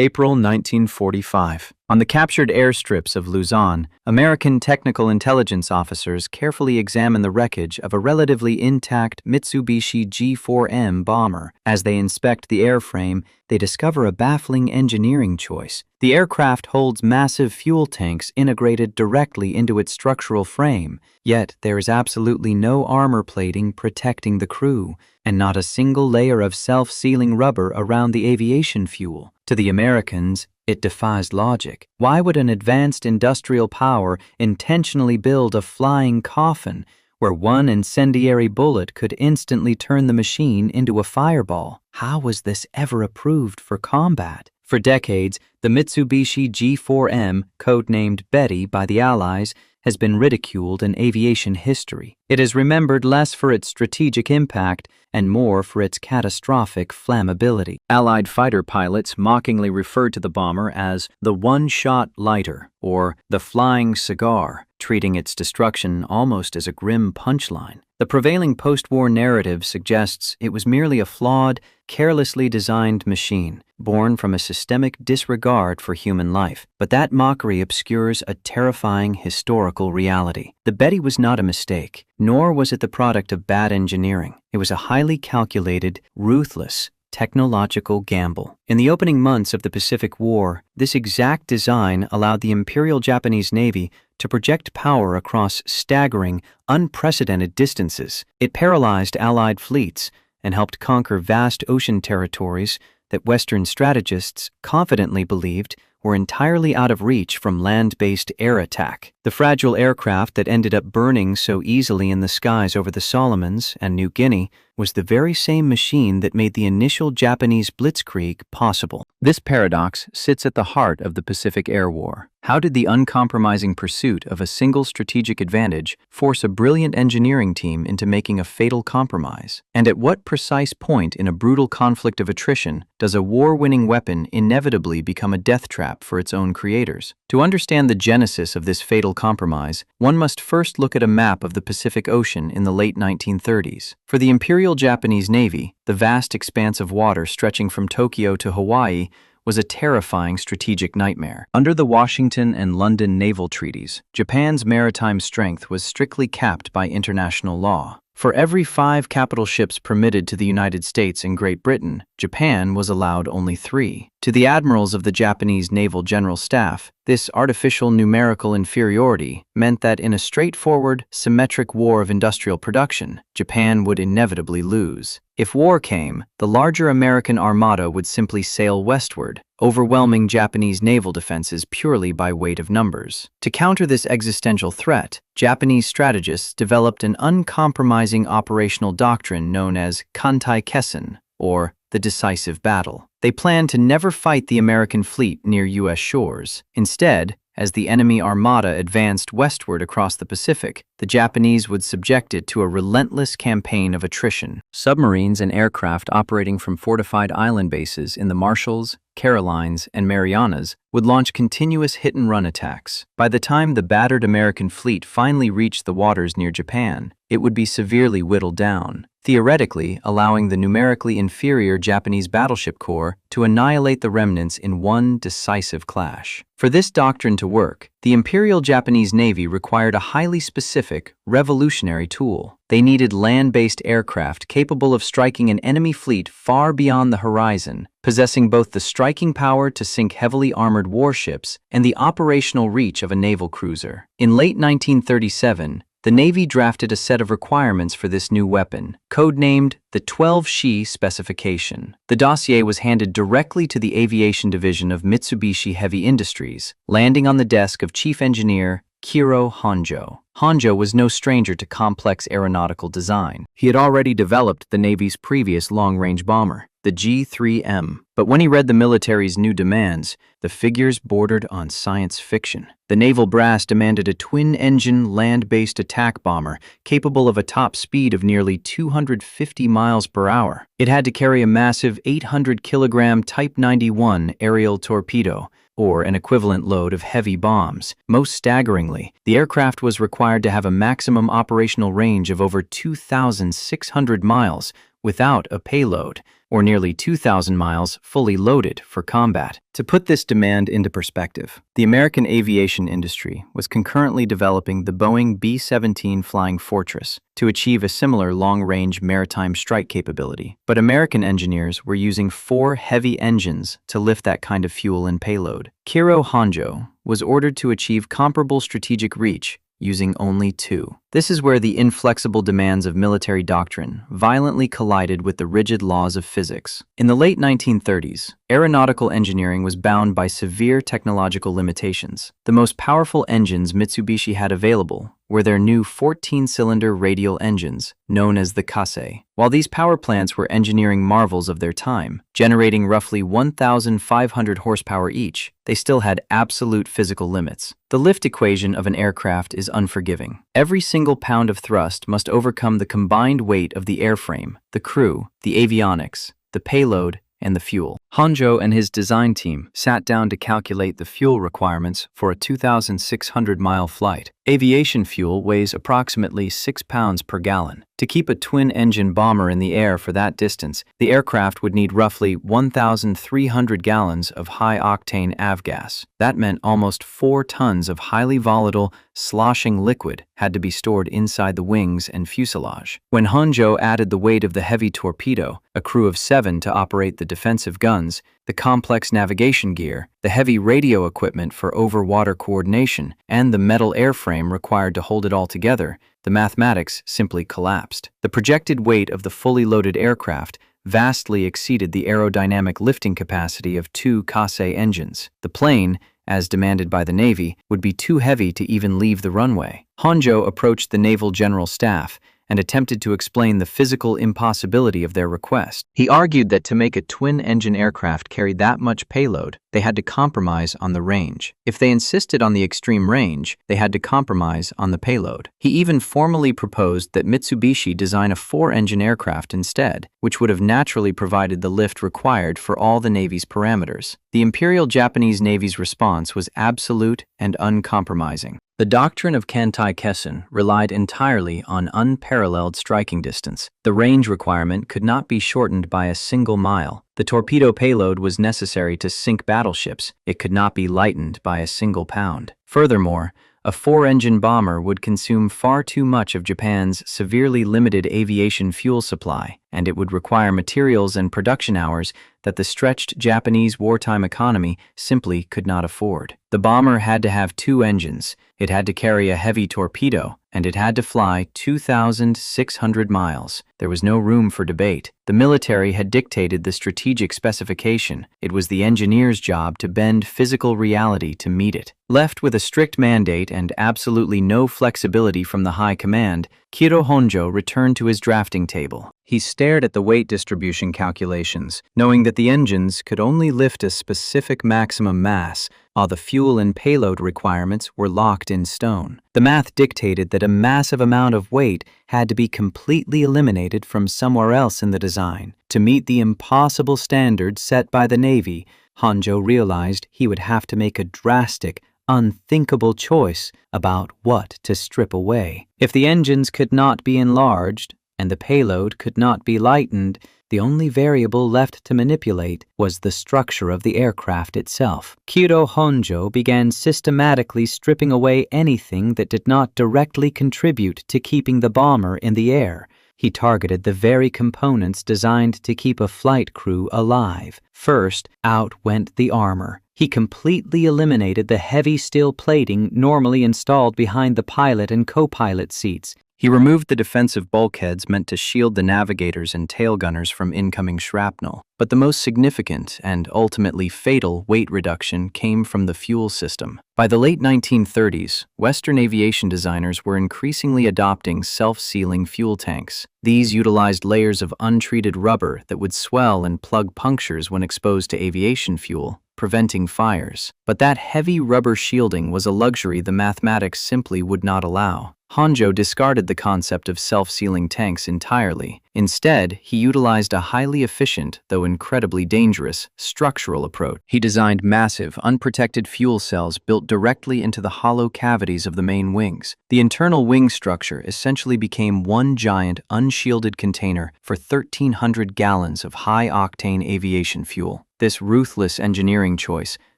April 1945. On the captured airstrips of Luzon, American technical intelligence officers carefully examine the wreckage of a relatively intact Mitsubishi G4M bomber. As they inspect the airframe, they discover a baffling engineering choice. The aircraft holds massive fuel tanks integrated directly into its structural frame, yet there is absolutely no armor plating protecting the crew, and not a single layer of self-sealing rubber around the aviation fuel. To the Americans, it defies logic. Why would an advanced industrial power intentionally build a flying coffin where one incendiary bullet could instantly turn the machine into a fireball? How was this ever approved for combat? For decades, the Mitsubishi G4M, codenamed Betty by the Allies, has been ridiculed in aviation history. It is remembered less for its strategic impact and more for its catastrophic flammability. Allied fighter pilots mockingly referred to the bomber as the one-shot lighter or the flying cigar, treating its destruction almost as a grim punchline. The prevailing post-war narrative suggests it was merely a flawed, carelessly designed machine, born from a systemic disregard for human life. But that mockery obscures a terrifying historical reality. The Betty was not a mistake, nor was it the product of bad engineering. It was a highly calculated, ruthless, technological gamble. In the opening months of the Pacific War, this exact design allowed the Imperial Japanese Navy to project power across staggering, unprecedented distances. It paralyzed Allied fleets and helped conquer vast ocean territories that Western strategists confidently believed were entirely out of reach from land-based air attack. The fragile aircraft that ended up burning so easily in the skies over the Solomons and New Guinea was the very same machine that made the initial Japanese blitzkrieg possible. This paradox sits at the heart of the Pacific Air War. How did the uncompromising pursuit of a single strategic advantage force a brilliant engineering team into making a fatal compromise? And at what precise point in a brutal conflict of attrition does a war-winning weapon inevitably become a death trap for its own creators? To understand the genesis of this fatal compromise, one must first look at a map of the Pacific Ocean in the late 1930s. For the Imperial Japanese Navy, the vast expanse of water stretching from Tokyo to Hawaii was a terrifying strategic nightmare. Under the Washington and London naval treaties, Japan's maritime strength was strictly capped by international law. For every 5 capital ships permitted to the United States and Great Britain, Japan was allowed only 3. To the admirals of the Japanese Naval General Staff, this artificial numerical inferiority meant that in a straightforward, symmetric war of industrial production, Japan would inevitably lose. If war came, the larger American armada would simply sail westward, overwhelming Japanese naval defenses purely by weight of numbers. To counter this existential threat, Japanese strategists developed an uncompromising operational doctrine known as Kantai Kessen, or the decisive battle. They planned to never fight the American fleet near U.S. shores. Instead, as the enemy armada advanced westward across the Pacific, the Japanese would subject it to a relentless campaign of attrition. Submarines and aircraft operating from fortified island bases in the Marshalls, Carolines, and Marianas would launch continuous hit-and-run attacks. By the time the battered American fleet finally reached the waters near Japan, it would be severely whittled down, theoretically allowing the numerically inferior Japanese battleship corps to annihilate the remnants in one decisive clash. For this doctrine to work, the Imperial Japanese Navy required a highly specific, revolutionary tool. They needed land-based aircraft capable of striking an enemy fleet far beyond the horizon, possessing both the striking power to sink heavily armored warships and the operational reach of a naval cruiser. In late 1937, the Navy drafted a set of requirements for this new weapon, codenamed the 12-Shi specification. The dossier was handed directly to the Aviation Division of Mitsubishi Heavy Industries, landing on the desk of Chief Engineer Kiro Honjo. Honjo was no stranger to complex aeronautical design. He had already developed the Navy's previous long-range bomber, the G4M. But when he read the military's new demands, the figures bordered on science fiction. The naval brass demanded a twin-engine, land-based attack bomber capable of a top speed of nearly 250 miles per hour. It had to carry a massive 800-kilogram Type 91 aerial torpedo, or an equivalent load of heavy bombs. Most staggeringly, the aircraft was required to have a maximum operational range of over 2,600 miles without a payload, or nearly 2,000 miles fully loaded for combat. To put this demand into perspective, the American aviation industry was concurrently developing the Boeing B-17 Flying Fortress to achieve a similar long-range maritime strike capability. But American engineers were using 4 heavy engines to lift that kind of fuel and payload. Kiro Honjo was ordered to achieve comparable strategic reach, using only 2. This is where the inflexible demands of military doctrine violently collided with the rigid laws of physics. In the late 1930s, aeronautical engineering was bound by severe technological limitations. The most powerful engines Mitsubishi had available were their new 14-cylinder radial engines, known as the Kase. While these power plants were engineering marvels of their time, generating roughly 1,500 horsepower each, they still had absolute physical limits. The lift equation of an aircraft is unforgiving. Every single pound of thrust must overcome the combined weight of the airframe, the crew, the avionics, the payload, and the fuel. Honjo and his design team sat down to calculate the fuel requirements for a 2,600-mile flight. Aviation fuel weighs approximately 6 pounds per gallon. To keep a twin-engine bomber in the air for that distance, the aircraft would need roughly 1,300 gallons of high-octane avgas. That meant almost 4 tons of highly volatile, sloshing liquid had to be stored inside the wings and fuselage. When Honjo added the weight of the heavy torpedo, a crew of 7 to operate the defensive guns, the complex navigation gear, the heavy radio equipment for over-water coordination, and the metal airframe required to hold it all together, the mathematics simply collapsed. The projected weight of the fully loaded aircraft vastly exceeded the aerodynamic lifting capacity of 2 Kase engines. The plane, as demanded by the Navy, would be too heavy to even leave the runway. Honjo approached the Naval General Staff and attempted to explain the physical impossibility of their request. He argued that to make a twin-engine aircraft carry that much payload, they had to compromise on the range. If they insisted on the extreme range, they had to compromise on the payload. He even formally proposed that Mitsubishi design a 4-engine aircraft instead, which would have naturally provided the lift required for all the Navy's parameters. The Imperial Japanese Navy's response was absolute and uncompromising. The doctrine of Kantai Kessen relied entirely on unparalleled striking distance. The range requirement could not be shortened by a single mile. The torpedo payload was necessary to sink battleships. It could not be lightened by a single pound. Furthermore, a 4-engine bomber would consume far too much of Japan's severely limited aviation fuel supply, and it would require materials and production hours that the stretched Japanese wartime economy simply could not afford. The bomber had to have 2 engines, it had to carry a heavy torpedo, and it had to fly 2,600 miles. There was no room for debate. The military had dictated the strategic specification. It was the engineer's job to bend physical reality to meet it. Left with a strict mandate and absolutely no flexibility from the high command, Kiro Honjo returned to his drafting table. He stared at the weight distribution calculations, knowing that the engines could only lift a specific maximum mass, while the fuel and payload requirements were locked in stone. The math dictated that a massive amount of weight had to be completely eliminated from somewhere else in the design. To meet the impossible standards set by the Navy, Honjo realized he would have to make a drastic, unthinkable choice about what to strip away. If the engines could not be enlarged, and the payload could not be lightened, the only variable left to manipulate was the structure of the aircraft itself. Kiro Honjo began systematically stripping away anything that did not directly contribute to keeping the bomber in the air. He targeted the very components designed to keep a flight crew alive. First, out went the armor. He completely eliminated the heavy steel plating normally installed behind the pilot and co-pilot seats. He removed the defensive bulkheads meant to shield the navigators and tail gunners from incoming shrapnel. But the most significant and ultimately fatal weight reduction came from the fuel system. By the late 1930s, Western aviation designers were increasingly adopting self-sealing fuel tanks. These utilized layers of untreated rubber that would swell and plug punctures when exposed to aviation fuel, preventing fires. But that heavy rubber shielding was a luxury the mathematics simply would not allow. Honjo discarded the concept of self-sealing tanks entirely. Instead, he utilized a highly efficient, though incredibly dangerous, structural approach. He designed massive, unprotected fuel cells built directly into the hollow cavities of the main wings. The internal wing structure essentially became one giant, unshielded container for 1,300 gallons of high-octane aviation fuel. This ruthless engineering choice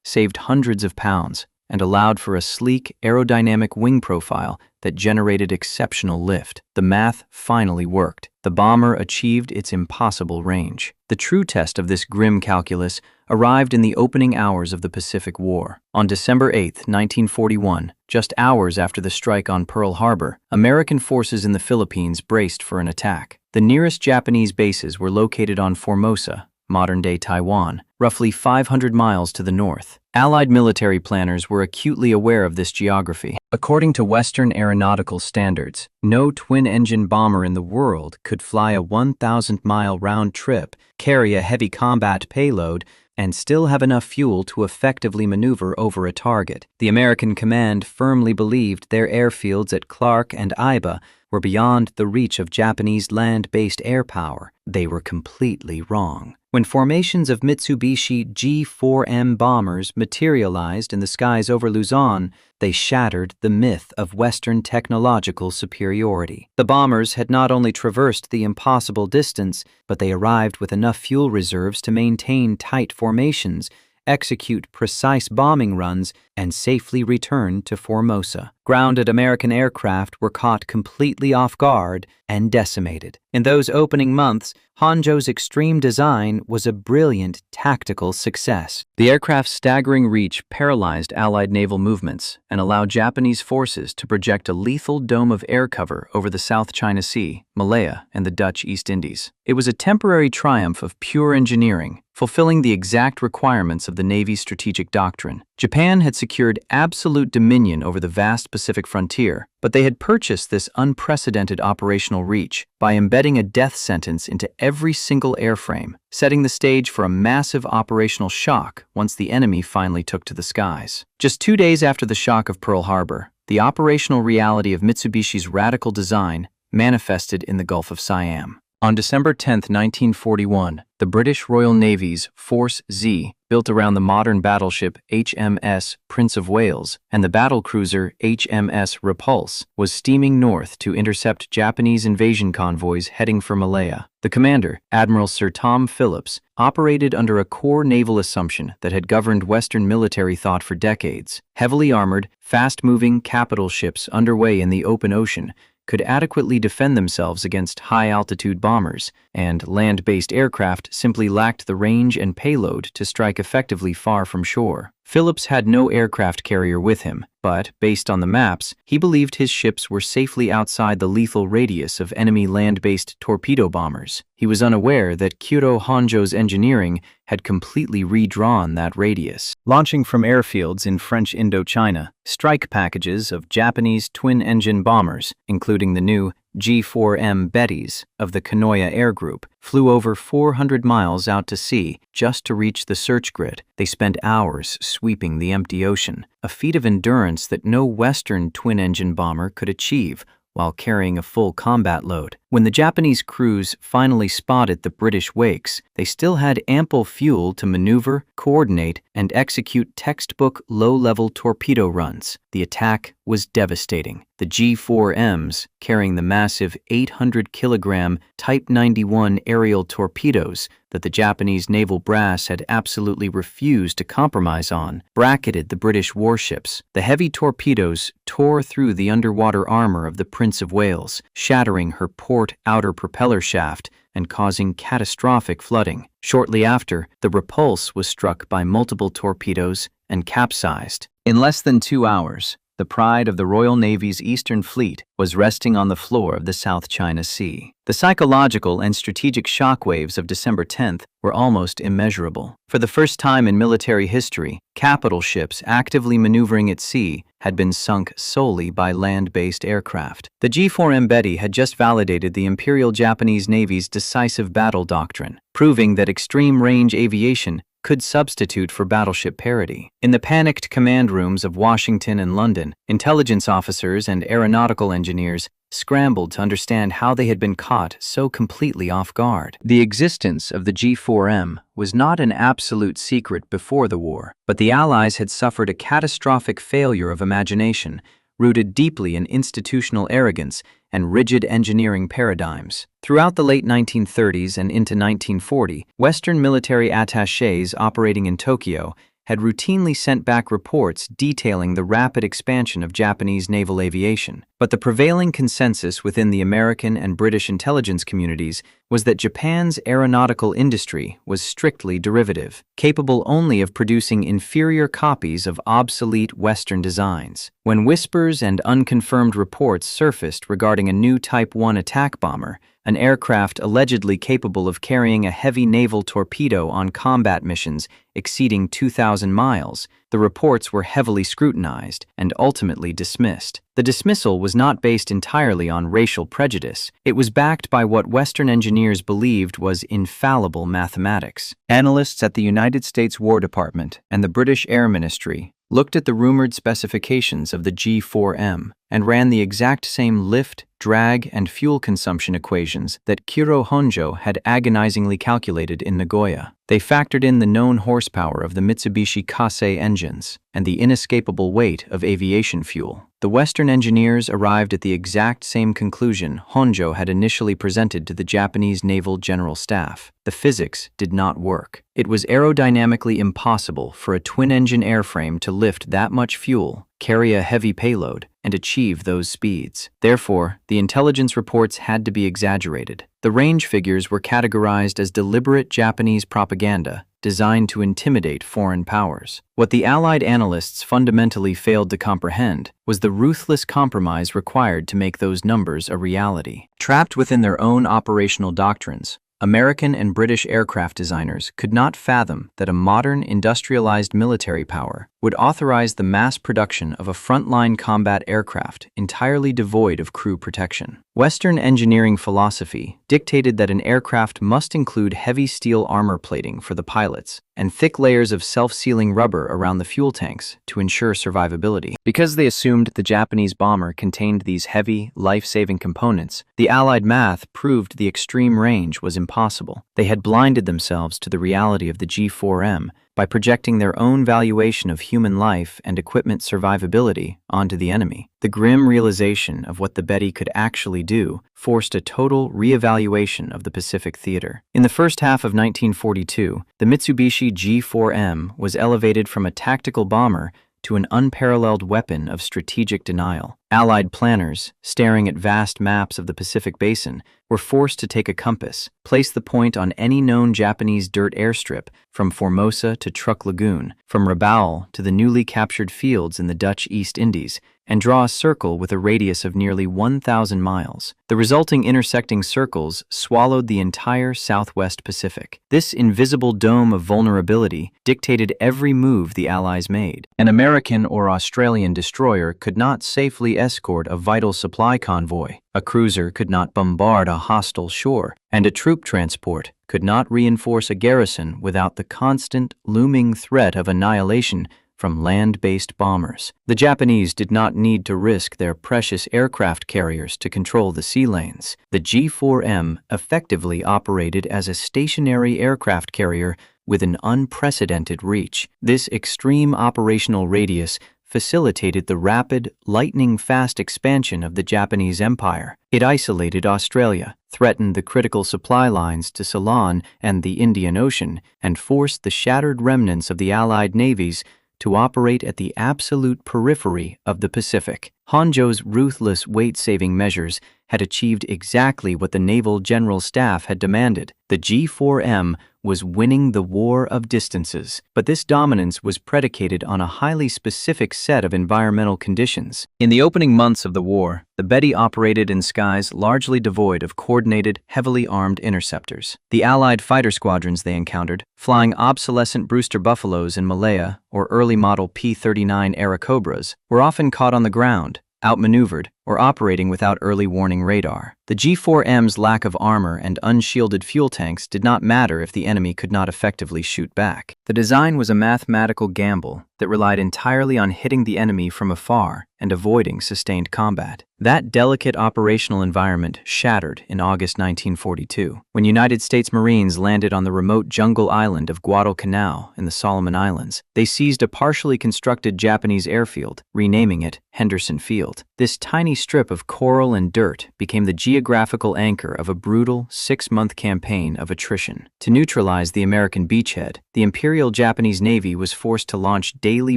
saved hundreds of pounds and allowed for a sleek, aerodynamic wing profile that generated exceptional lift. The math finally worked. The bomber achieved its impossible range. The true test of this grim calculus arrived in the opening hours of the Pacific War. On December 8, 1941, just hours after the strike on Pearl Harbor, American forces in the Philippines braced for an attack. The nearest Japanese bases were located on Formosa, modern-day Taiwan, roughly 500 miles to the north. Allied military planners were acutely aware of this geography. According to Western aeronautical standards, no twin-engine bomber in the world could fly a 1,000-mile round trip, carry a heavy combat payload, and still have enough fuel to effectively maneuver over a target. The American command firmly believed their airfields at Clark and Iba were beyond the reach of Japanese land-based air power. They were completely wrong. When formations of Mitsubishi G4M bombers materialized in the skies over Luzon, they shattered the myth of Western technological superiority. The bombers had not only traversed the impossible distance, but they arrived with enough fuel reserves to maintain tight formations, execute precise bombing runs, and safely return to Formosa. Grounded American aircraft were caught completely off guard and decimated. In those opening months, Honjo's extreme design was a brilliant tactical success. The aircraft's staggering reach paralyzed Allied naval movements and allowed Japanese forces to project a lethal dome of air cover over the South China Sea, Malaya, and the Dutch East Indies. It was a temporary triumph of pure engineering, fulfilling the exact requirements of the Navy's strategic doctrine. Japan had secured absolute dominion over the vast Pacific frontier, but they had purchased this unprecedented operational reach by embedding a death sentence into every single airframe, setting the stage for a massive operational shock once the enemy finally took to the skies. Just 2 days after the shock of Pearl Harbor, the operational reality of Mitsubishi's radical design manifested in the Gulf of Siam. On December 10, 1941, the British Royal Navy's Force Z, built around the modern battleship HMS Prince of Wales and the battlecruiser HMS Repulse, was steaming north to intercept Japanese invasion convoys heading for Malaya. The commander, Admiral Sir Tom Phillips, operated under a core naval assumption that had governed Western military thought for decades. Heavily armored, fast-moving capital ships underway in the open ocean could adequately defend themselves against high-altitude bombers, and land-based aircraft simply lacked the range and payload to strike effectively far from shore. Phillips had no aircraft carrier with him, but, based on the maps, he believed his ships were safely outside the lethal radius of enemy land-based torpedo bombers. He was unaware that Kyoto Honjo's engineering had completely redrawn that radius. Launching from airfields in French Indochina, strike packages of Japanese twin-engine bombers, including the new G4M Bettys of the Kanoya Air Group, flew over 400 miles out to sea just to reach the search grid. They spent hours sweeping the empty ocean, a feat of endurance that no Western twin-engine bomber could achieve while carrying a full combat load. When the Japanese crews finally spotted the British wakes, they still had ample fuel to maneuver, coordinate, and execute textbook low-level torpedo runs. The attack was devastating. The G4Ms, carrying the massive 800-kilogram Type 91 aerial torpedoes that the Japanese naval brass had absolutely refused to compromise on, bracketed the British warships. The heavy torpedoes tore through the underwater armor of the Prince of Wales, shattering her port outer propeller shaft and causing catastrophic flooding. Shortly after, the Repulse was struck by multiple torpedoes and capsized. In less than 2 hours, the pride of the Royal Navy's Eastern Fleet was resting on the floor of the South China Sea. The psychological and strategic shockwaves of December 10th were almost immeasurable. For the first time in military history, capital ships actively maneuvering at sea had been sunk solely by land-based aircraft. The G4M Betty had just validated the Imperial Japanese Navy's decisive battle doctrine, proving that extreme-range aviation could substitute for battleship parity. In the panicked command rooms of Washington and London, intelligence officers and aeronautical engineers scrambled to understand how they had been caught so completely off guard. The existence of the G4M was not an absolute secret before the war, but the Allies had suffered a catastrophic failure of imagination, rooted deeply in institutional arrogance and rigid engineering paradigms. Throughout the late 1930s and into 1940, Western military attachés operating in Tokyo had routinely sent back reports detailing the rapid expansion of Japanese naval aviation. But the prevailing consensus within the American and British intelligence communities was that Japan's aeronautical industry was strictly derivative, capable only of producing inferior copies of obsolete Western designs. When whispers and unconfirmed reports surfaced regarding a new Type 1 attack bomber, an aircraft allegedly capable of carrying a heavy naval torpedo on combat missions exceeding 2,000 miles, the reports were heavily scrutinized and ultimately dismissed. The dismissal was not based entirely on racial prejudice. It was backed by what Western engineers believed was infallible mathematics. Analysts at the United States War Department and the British Air Ministry looked at the rumored specifications of the G4M and ran the exact same lift, drag, and fuel consumption equations that Kiro Honjo had agonizingly calculated in Nagoya. They factored in the known horsepower of the Mitsubishi Kasei engines and the inescapable weight of aviation fuel. The Western engineers arrived at the exact same conclusion Honjo had initially presented to the Japanese Naval General Staff. The physics did not work. It was aerodynamically impossible for a twin-engine airframe to lift that much fuel, carry a heavy payload, and achieve those speeds. Therefore, the intelligence reports had to be exaggerated. The range figures were categorized as deliberate Japanese propaganda designed to intimidate foreign powers. What the Allied analysts fundamentally failed to comprehend was the ruthless compromise required to make those numbers a reality. Trapped within their own operational doctrines, American and British aircraft designers could not fathom that a modern industrialized military power would authorize the mass production of a frontline combat aircraft entirely devoid of crew protection. Western engineering philosophy dictated that an aircraft must include heavy steel armor plating for the pilots and thick layers of self-sealing rubber around the fuel tanks to ensure survivability. Because they assumed the Japanese bomber contained these heavy, life-saving components, the Allied math proved the extreme range was impossible. They had blinded themselves to the reality of the G4M by projecting their own valuation of human life and equipment survivability onto the enemy. The grim realization of what the Betty could actually do forced a total re-evaluation of the Pacific theater. In the first half of 1942, the Mitsubishi G4M was elevated from a tactical bomber to an unparalleled weapon of strategic denial. Allied planners, staring at vast maps of the Pacific Basin, were forced to take a compass, place the point on any known Japanese dirt airstrip from Formosa to Truk Lagoon, from Rabaul to the newly captured fields in the Dutch East Indies, and draw a circle with a radius of nearly 1,000 miles. The resulting intersecting circles swallowed the entire Southwest Pacific. This invisible dome of vulnerability dictated every move the Allies made. An American or Australian destroyer could not safely escort a vital supply convoy. A cruiser could not bombard a hostile shore, and a troop transport could not reinforce a garrison without the constant, looming threat of annihilation from land-based bombers. The Japanese did not need to risk their precious aircraft carriers to control the sea lanes. The G4M effectively operated as a stationary aircraft carrier with an unprecedented reach. This extreme operational radius facilitated the rapid, lightning-fast expansion of the Japanese Empire. It isolated Australia, threatened the critical supply lines to Ceylon and the Indian Ocean, and forced the shattered remnants of the Allied navies to operate at the absolute periphery of the Pacific. Honjo's ruthless weight-saving measures had achieved exactly what the Naval General Staff had demanded. The G4M was winning the war of distances, but this dominance was predicated on a highly specific set of environmental conditions. In the opening months of the war, the Betty operated in skies largely devoid of coordinated, heavily armed interceptors. The Allied fighter squadrons they encountered, flying obsolescent Brewster Buffaloes in Malaya or early model P-39 Airacobras, were often caught on the ground, outmaneuvered, or operating without early warning radar. The G4M's lack of armor and unshielded fuel tanks did not matter if the enemy could not effectively shoot back. The design was a mathematical gamble that relied entirely on hitting the enemy from afar and avoiding sustained combat. That delicate operational environment shattered in August 1942, when United States Marines landed on the remote jungle island of Guadalcanal in the Solomon Islands. They seized a partially constructed Japanese airfield, renaming it Henderson Field. This tiny strip of coral and dirt became the geographical anchor of a brutal 6-month campaign of attrition. To neutralize the American beachhead, the Imperial Japanese Navy was forced to launch daily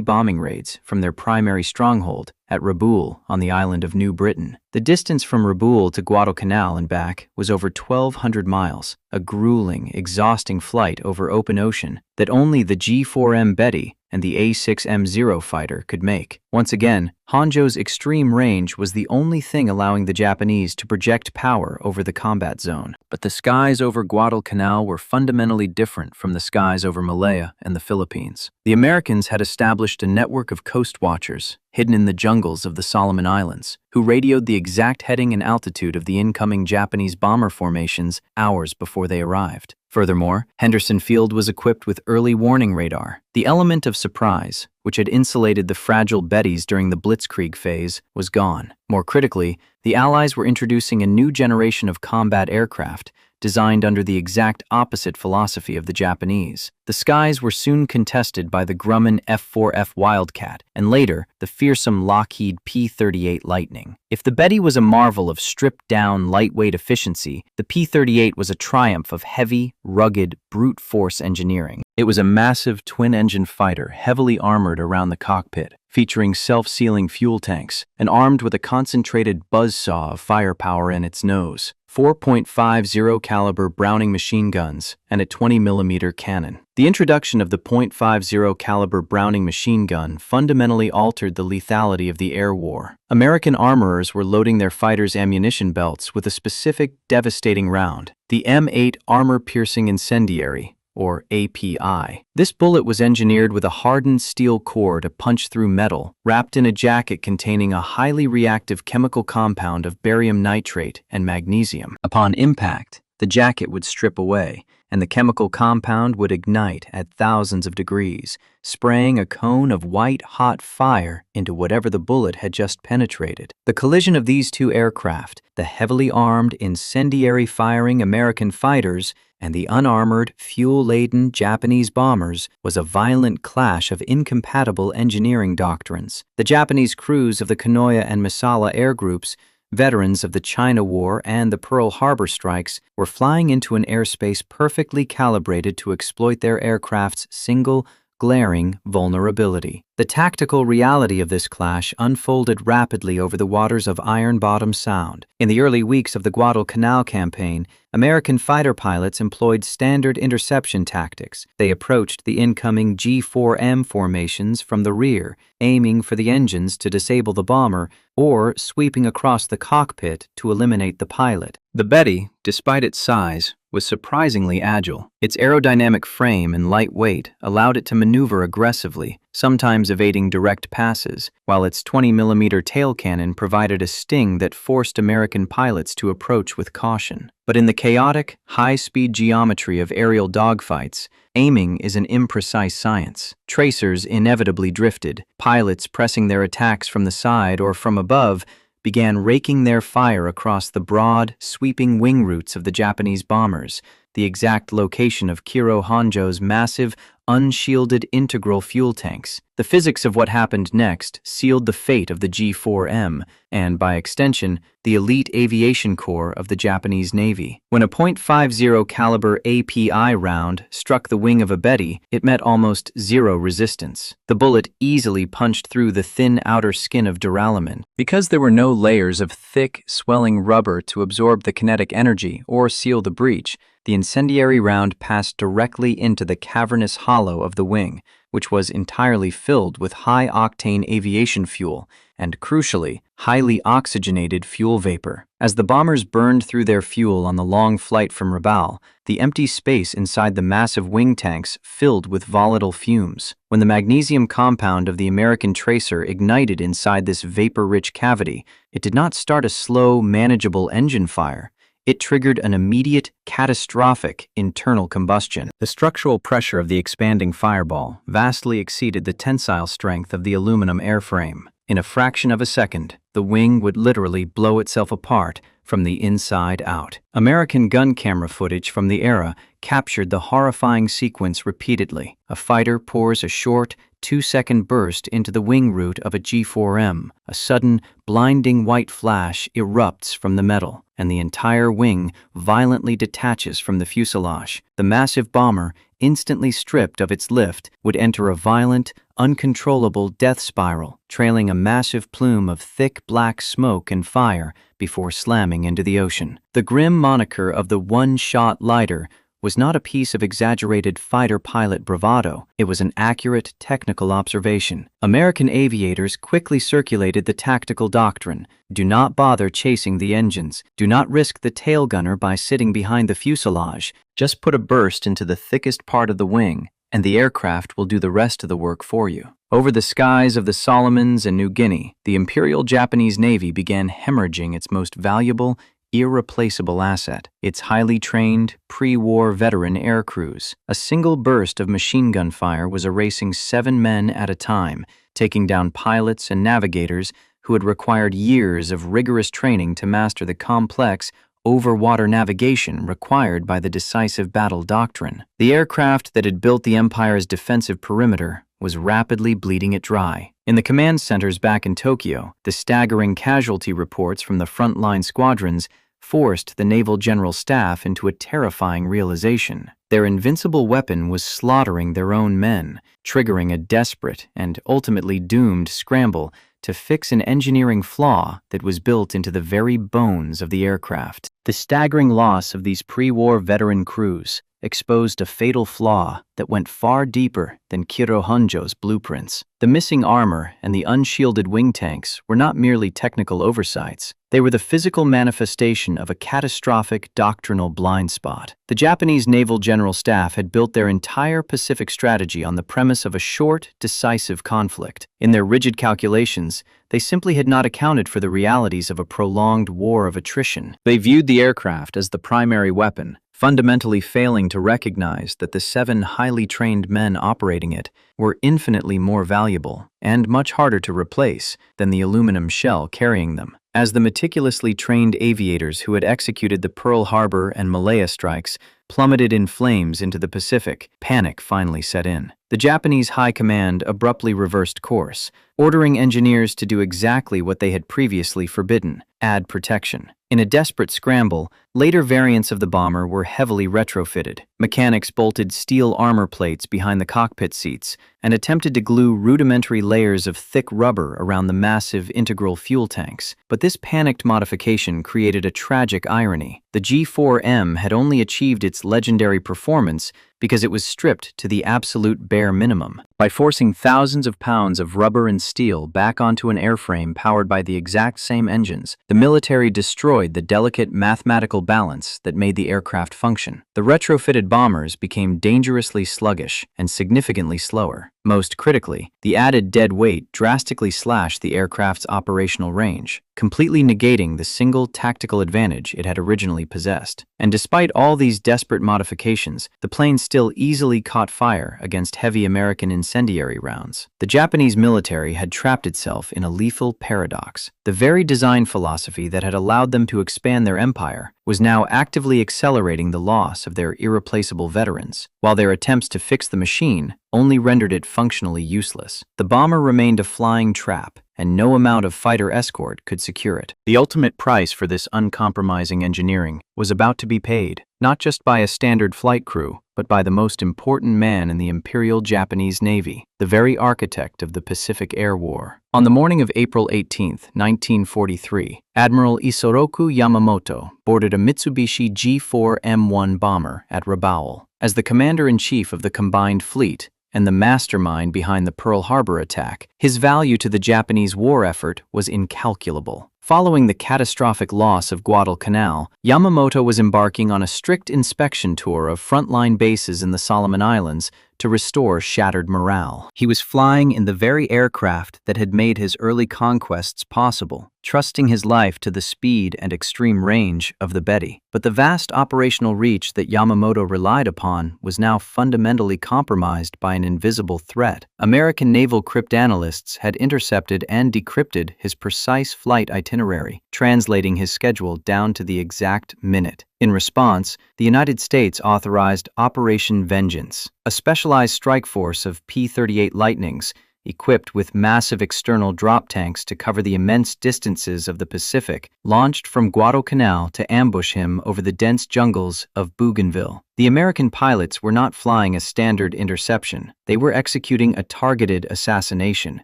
bombing raids from their primary stronghold at Repulse on the island of New Britain. The distance from Repulse to Guadalcanal and back was over 1,200 miles, a grueling, exhausting flight over open ocean that only the G4M Betty and the A6M0 fighter could make. Once again, Honjo's extreme range was the only thing allowing the Japanese to project power over the combat zone. But the skies over Guadalcanal were fundamentally different from the skies over Malaya and the Philippines. The Americans had established a network of coast watchers hidden in the jungles of the Solomon Islands, who radioed the exact heading and altitude of the incoming Japanese bomber formations hours before they arrived. Furthermore, Henderson Field was equipped with early warning radar. The element of surprise, which had insulated the fragile Bettys during the Blitzkrieg phase, was gone. More critically, the Allies were introducing a new generation of combat aircraft designed under the exact opposite philosophy of the Japanese. The skies were soon contested by the Grumman F-4F Wildcat, and later, the fearsome Lockheed P-38 Lightning. If the Betty was a marvel of stripped-down, lightweight efficiency, the P-38 was a triumph of heavy, rugged, brute force engineering. It was a massive twin-engine fighter heavily armored around the cockpit, featuring self-sealing fuel tanks, and armed with a concentrated buzzsaw of firepower in its nose, 4.50 caliber Browning machine guns, and a 20mm cannon. The introduction of the .50 caliber Browning machine gun fundamentally altered the lethality of the air war. American armorers were loading their fighters' ammunition belts with a specific devastating round, the M8 Armor-Piercing Incendiary, or API. This bullet was engineered with a hardened steel core to punch through metal, wrapped in a jacket containing a highly reactive chemical compound of barium nitrate and magnesium. Upon impact, the jacket would strip away, and the chemical compound would ignite at thousands of degrees, spraying a cone of white-hot fire into whatever the bullet had just penetrated. The collision of these two aircraft, the heavily armed, incendiary-firing American fighters and the unarmored, fuel-laden Japanese bombers, was a violent clash of incompatible engineering doctrines. The Japanese crews of the Kanoya and Masala air groups, veterans of the China War and the Pearl Harbor strikes, were flying into an airspace perfectly calibrated to exploit their aircraft's single, glaring vulnerability. The tactical reality of this clash unfolded rapidly over the waters of Iron Bottom Sound. In the early weeks of the Guadalcanal campaign, American fighter pilots employed standard interception tactics. They approached the incoming G4M formations from the rear, aiming for the engines to disable the bomber or sweeping across the cockpit to eliminate the pilot. The Betty, despite its size, was surprisingly agile. Its aerodynamic frame and light weight allowed it to maneuver aggressively, sometimes evading direct passes, while its 20mm tail cannon provided a sting that forced American pilots to approach with caution. But in the chaotic, high-speed geometry of aerial dogfights, aiming is an imprecise science. Tracers inevitably drifted. Pilots, pressing their attacks from the side or from above, began raking their fire across the broad, sweeping wing routes of the Japanese bombers, the exact location of Kiro Honjo's massive, unshielded integral fuel tanks. The physics of what happened next sealed the fate of the G4M and, by extension, the elite aviation corps of the Japanese Navy. When a .50 caliber API round struck the wing of a Betty, it met almost zero resistance. The bullet easily punched through the thin outer skin of duralumin. Because there were no layers of thick, swelling rubber to absorb the kinetic energy or seal the breach, the incendiary round passed directly into the cavernous hollow of the wing, which was entirely filled with high-octane aviation fuel and, crucially, highly oxygenated fuel vapor. As the bombers burned through their fuel on the long flight from Rabaul, the empty space inside the massive wing tanks filled with volatile fumes. When the magnesium compound of the American tracer ignited inside this vapor-rich cavity, it did not start a slow, manageable engine fire. It triggered an immediate, catastrophic internal combustion. The structural pressure of the expanding fireball vastly exceeded the tensile strength of the aluminum airframe. In a fraction of a second, the wing would literally blow itself apart from the inside out. American gun camera footage from the era captured the horrifying sequence repeatedly. A fighter pours a short, 2-second burst into the wing root of a G4M. A sudden, blinding white flash erupts from the metal, and the entire wing violently detaches from the fuselage. The massive bomber, instantly stripped of its lift, would enter a violent, uncontrollable death spiral, trailing a massive plume of thick black smoke and fire before slamming into the ocean. The grim moniker of the one-shot lighter was not a piece of exaggerated fighter pilot bravado. It was an accurate technical observation. American aviators quickly circulated the tactical doctrine: do not bother chasing the engines. Do not risk the tail gunner by sitting behind the fuselage. Just put a burst into the thickest part of the wing, and the aircraft will do the rest of the work for you. Over the skies of the Solomons and New Guinea, the Imperial Japanese Navy began hemorrhaging its most valuable, irreplaceable asset, its highly trained, pre-war veteran air crews. A single burst of machine gun fire was erasing 7 men at a time, taking down pilots and navigators who had required years of rigorous training to master the complex, over-water navigation required by the decisive battle doctrine. The aircraft that had built the Empire's defensive perimeter was rapidly bleeding it dry. In the command centers back in Tokyo, the staggering casualty reports from the frontline squadrons forced the Naval General Staff into a terrifying realization. Their invincible weapon was slaughtering their own men, triggering a desperate and ultimately doomed scramble to fix an engineering flaw that was built into the very bones of the aircraft. The staggering loss of these pre-war veteran crews exposed a fatal flaw that went far deeper than Kiro Honjo's blueprints. The missing armor and the unshielded wing tanks were not merely technical oversights. They were the physical manifestation of a catastrophic doctrinal blind spot. The Japanese Naval General Staff had built their entire Pacific strategy on the premise of a short, decisive conflict. In their rigid calculations, they simply had not accounted for the realities of a prolonged war of attrition. They viewed the aircraft as the primary weapon, fundamentally failing to recognize that the 7 highly trained men operating it were infinitely more valuable and much harder to replace than the aluminum shell carrying them. As the meticulously trained aviators who had executed the Pearl Harbor and Malaya strikes plummeted in flames into the Pacific, panic finally set in. The Japanese High Command abruptly reversed course, ordering engineers to do exactly what they had previously forbidden: add protection. In a desperate scramble, later variants of the bomber were heavily retrofitted. Mechanics bolted steel armor plates behind the cockpit seats and attempted to glue rudimentary layers of thick rubber around the massive integral fuel tanks. But this panicked modification created a tragic irony. The G4M had only achieved its legendary performance because it was stripped to the absolute bare minimum. By forcing thousands of pounds of rubber and steel back onto an airframe powered by the exact same engines, the military destroyed the delicate mathematical balance that made the aircraft function. The retrofitted bombers became dangerously sluggish and significantly slower. Most critically, the added dead weight drastically slashed the aircraft's operational range, completely negating the single tactical advantage it had originally possessed. And despite all these desperate modifications, the plane still easily caught fire against heavy American incendiary rounds. The Japanese military had trapped itself in a lethal paradox. The very design philosophy that had allowed them to expand their empire was now actively accelerating the loss of their irreplaceable veterans, while their attempts to fix the machine only rendered it functionally useless. The bomber remained a flying trap, and no amount of fighter escort could secure it. The ultimate price for this uncompromising engineering was about to be paid, not just by a standard flight crew, but by the most important man in the Imperial Japanese Navy, the very architect of the Pacific Air War. On the morning of April 18, 1943, Admiral Isoroku Yamamoto boarded a Mitsubishi G4M bomber at Rabaul. As the commander-in-chief of the combined fleet, and the mastermind behind the Pearl Harbor attack, his value to the Japanese war effort was incalculable. Following the catastrophic loss of Guadalcanal, Yamamoto was embarking on a strict inspection tour of frontline bases in the Solomon Islands to restore shattered morale. He was flying in the very aircraft that had made his early conquests possible, trusting his life to the speed and extreme range of the Betty. But the vast operational reach that Yamamoto relied upon was now fundamentally compromised by an invisible threat. American naval cryptanalysts had intercepted and decrypted his precise flight itinerary, translating his schedule down to the exact minute. In response, the United States authorized Operation Vengeance, a specialized strike force of P-38 Lightnings, equipped with massive external drop tanks to cover the immense distances of the Pacific, launched from Guadalcanal to ambush him over the dense jungles of Bougainville. The American pilots were not flying a standard interception. They were executing a targeted assassination,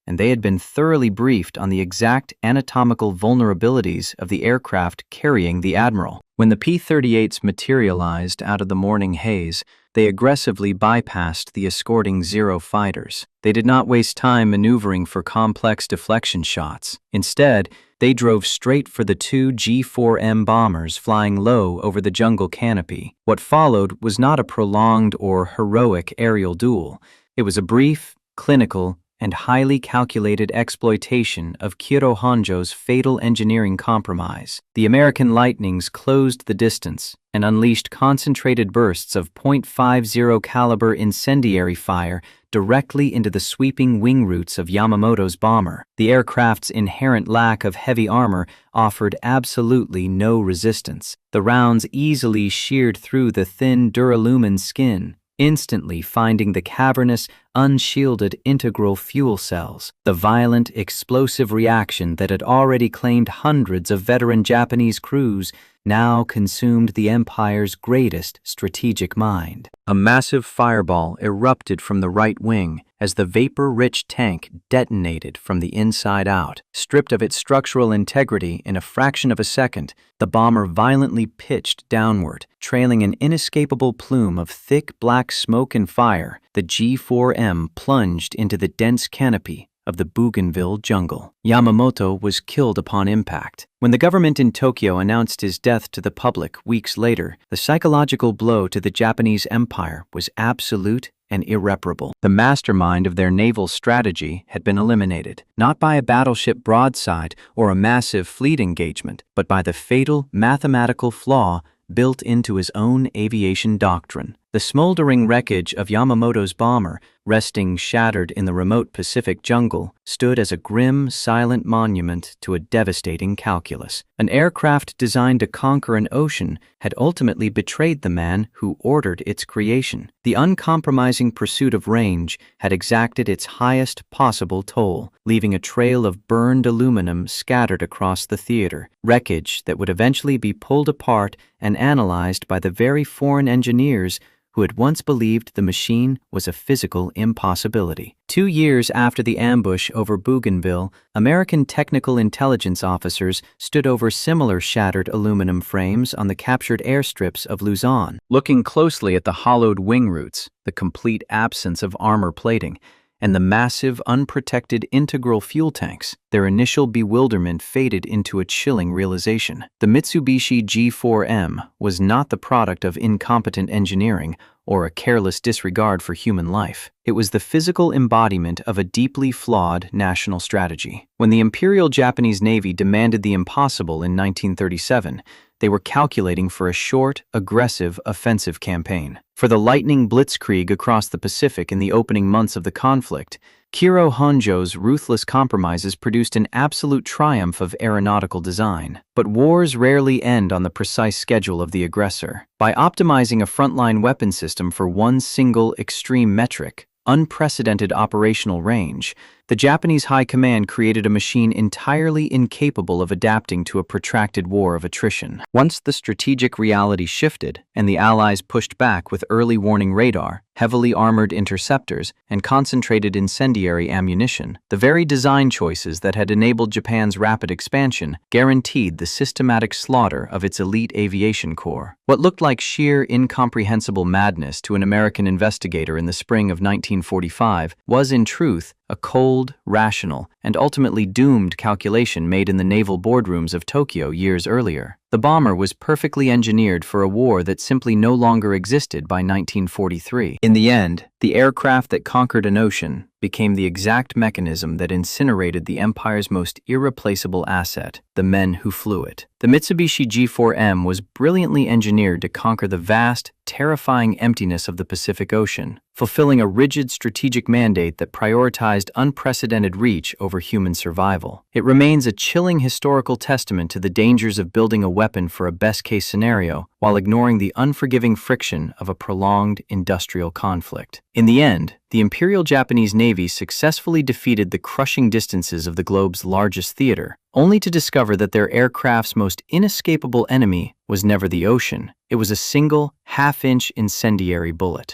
and they had been thoroughly briefed on the exact anatomical vulnerabilities of the aircraft carrying the Admiral. When the P-38s materialized out of the morning haze, they aggressively bypassed the escorting Zero fighters. They did not waste time maneuvering for complex deflection shots. Instead, they drove straight for the two G4M bombers flying low over the jungle canopy. What followed was not a prolonged or heroic aerial duel. It was a brief, clinical, and highly calculated exploitation of Kiro Honjo's fatal engineering compromise. The American Lightnings closed the distance and unleashed concentrated bursts of .50 caliber incendiary fire directly into the sweeping wing roots of Yamamoto's bomber. The aircraft's inherent lack of heavy armor offered absolutely no resistance. The rounds easily sheared through the thin duralumin skin, instantly finding the cavernous, unshielded integral fuel cells. The violent, explosive reaction that had already claimed hundreds of veteran Japanese crews now consumed the Empire's greatest strategic mind. A massive fireball erupted from the right wing as the vapor-rich tank detonated from the inside out. Stripped of its structural integrity in a fraction of a second, the bomber violently pitched downward, trailing an inescapable plume of thick black smoke and fire. The G4M plunged into the dense canopy of the Bougainville jungle. Yamamoto was killed upon impact. When the government in Tokyo announced his death to the public weeks later, the psychological blow to the Japanese Empire was absolute and irreparable. The mastermind of their naval strategy had been eliminated, not by a battleship broadside or a massive fleet engagement, but by the fatal mathematical flaw built into his own aviation doctrine. The smoldering wreckage of Yamamoto's bomber, resting shattered in the remote Pacific jungle, stood as a grim, silent monument to a devastating calculus. An aircraft designed to conquer an ocean had ultimately betrayed the man who ordered its creation. The uncompromising pursuit of range had exacted its highest possible toll, leaving a trail of burned aluminum scattered across the theater, wreckage that would eventually be pulled apart and analyzed by the very foreign engineers who had once believed the machine was a physical impossibility. 2 years after the ambush over Bougainville, American technical intelligence officers stood over similar shattered aluminum frames on the captured airstrips of Luzon. Looking closely at the hollowed wing roots, the complete absence of armor plating, and the massive, unprotected integral fuel tanks, their initial bewilderment faded into a chilling realization. The Mitsubishi G4M was not the product of incompetent engineering or a careless disregard for human life. It was the physical embodiment of a deeply flawed national strategy. When the Imperial Japanese Navy demanded the impossible in 1937, they were calculating for a short, aggressive, offensive campaign. For the lightning blitzkrieg across the Pacific in the opening months of the conflict, Kiro Honjo's ruthless compromises produced an absolute triumph of aeronautical design. But wars rarely end on the precise schedule of the aggressor. By optimizing a frontline weapon system for one single extreme metric, unprecedented operational range, The Japanese High Command created a machine entirely incapable of adapting to a protracted war of attrition. Once the strategic reality shifted and the Allies pushed back with early warning radar, heavily armored interceptors, and concentrated incendiary ammunition, the very design choices that had enabled Japan's rapid expansion guaranteed the systematic slaughter of its elite aviation corps. What looked like sheer, incomprehensible madness to an American investigator in the spring of 1945 was, in truth, a cold, rational, and ultimately doomed calculation made in the naval boardrooms of Tokyo years earlier. The bomber was perfectly engineered for a war that simply no longer existed by 1943. In the end, the aircraft that conquered an ocean became the exact mechanism that incinerated the Empire's most irreplaceable asset, the men who flew it. The Mitsubishi G4M was brilliantly engineered to conquer the vast, terrifying emptiness of the Pacific Ocean, fulfilling a rigid strategic mandate that prioritized unprecedented reach over human survival. It remains a chilling historical testament to the dangers of building a weapon for a best-case scenario while ignoring the unforgiving friction of a prolonged industrial conflict. In the end, the Imperial Japanese Navy successfully defeated the crushing distances of the globe's largest theater, only to discover that their aircraft's most inescapable enemy was never the ocean. It was a single, half-inch incendiary bullet.